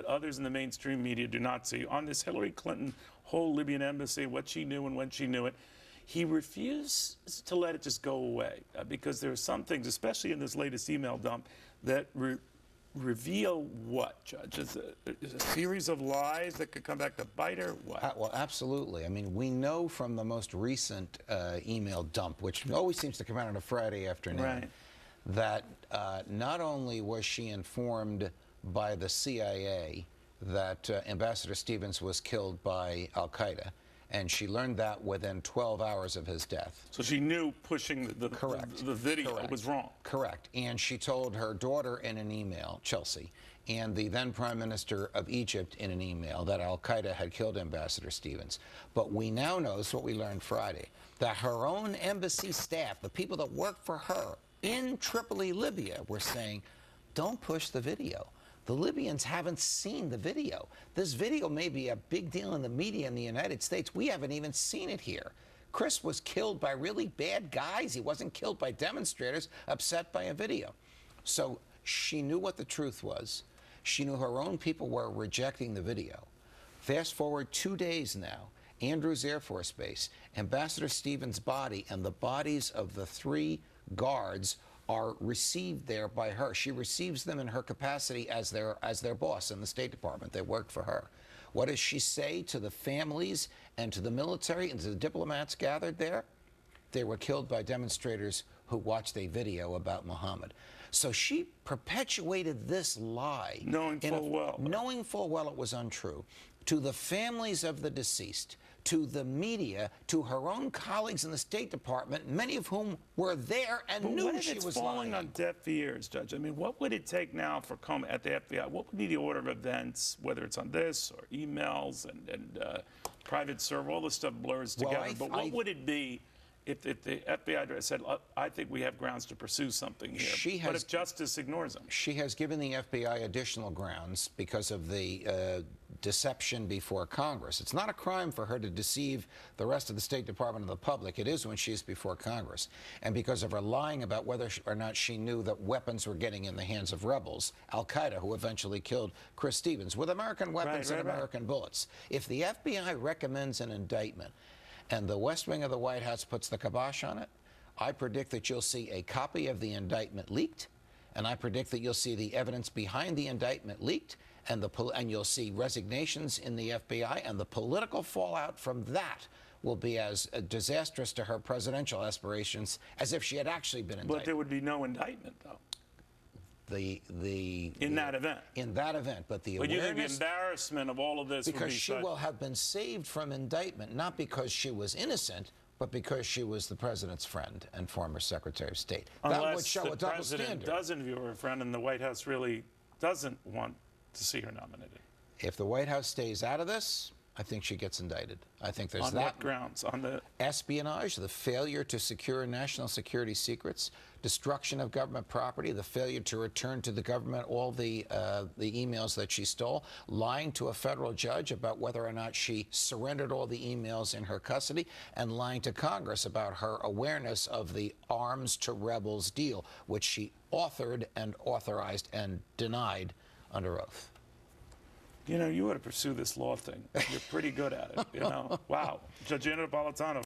others in the mainstream media do not see. On this Hillary Clinton whole Libyan embassy, what she knew and when she knew it, he refused to let it just go away because there are some things, especially in this latest email dump, that reveal what, Judge? Is a series of lies that could come back to bite her? What? Well, absolutely. I mean, we know from the most recent email dump, which always seems to come out on a Friday afternoon, Right. that not only was she informed by the CIA that Ambassador Stevens was killed by Al-Qaeda, and she learned that within 12 hours of his death. So she knew pushing the video Correct. was wrong. Correct. And she told her daughter in an email, Chelsea, and the then Prime Minister of Egypt in an email that Al-Qaeda had killed Ambassador Stevens. But we now know, this is what we learned Friday, that her own embassy staff, the people that work for her in Tripoli, Libya, were saying, don't push the video. The Libyans haven't seen the video. This video may be a big deal in the media in the United States. We haven't even seen it here. Chris was killed by really bad guys. He wasn't killed by demonstrators upset by a video. So she knew what the truth was. She knew her own people were rejecting the video. Fast forward 2 days now, Andrews Air Force Base, Ambassador Stevens' body and the bodies of the 3 guards are received there by her. She receives them in her capacity as their boss in the State Department. They work for her. What does she say to the families and to the military and to the diplomats gathered there? They were killed by demonstrators who watched a video about Muhammad. So she perpetuated this lie. Knowing full well it was untrue. To the families of the deceased, to the media, to her own colleagues in the State Department, many of whom were there and knew she was lying. What if it's falling on deaf ears, Judge? I mean, what would it take now for Comey at the FBI? What would be the order of events, whether it's on this or emails and private server, all this stuff blurs together. But what would it be if the FBI said, I think we have grounds to pursue something here, but if justice ignores them? She has given the FBI additional grounds because of the deception before Congress. It's not a crime for her to deceive the rest of the State Department and the public. It is when she's before Congress. And because of her lying about whether or not she knew that weapons were getting in the hands of rebels, Al-Qaeda, who eventually killed Chris Stevens, with American weapons and American bullets. If the FBI recommends an indictment, and the West Wing of the White House puts the kibosh on it, I predict that you'll see a copy of the indictment leaked, and I predict that you'll see the evidence behind the indictment leaked, and you'll see resignations in the FBI, and the political fallout from that will be as disastrous to her presidential aspirations as if she had actually been indicted. But there would be no indictment, though. In that event, but the awareness, you think the embarrassment of all of this because would be she will have been saved from indictment, not because she was innocent, but because she was the president's friend and former Secretary of State. That would show a double standard. Unless the president doesn't view her a friend and the White House really doesn't want to see her nominated. If the White House stays out of this, I think she gets indicted. I think there's on what grounds? On the espionage, the failure to secure national security secrets, destruction of government property, the failure to return to the government all the emails that she stole, lying to a federal judge about whether or not she surrendered all the emails in her custody, and lying to Congress about her awareness of the arms to rebels deal, which she authored and authorized and denied under oath. You know, you ought to pursue this law thing. You're pretty good at it, you know. Wow. Judge Naplitano.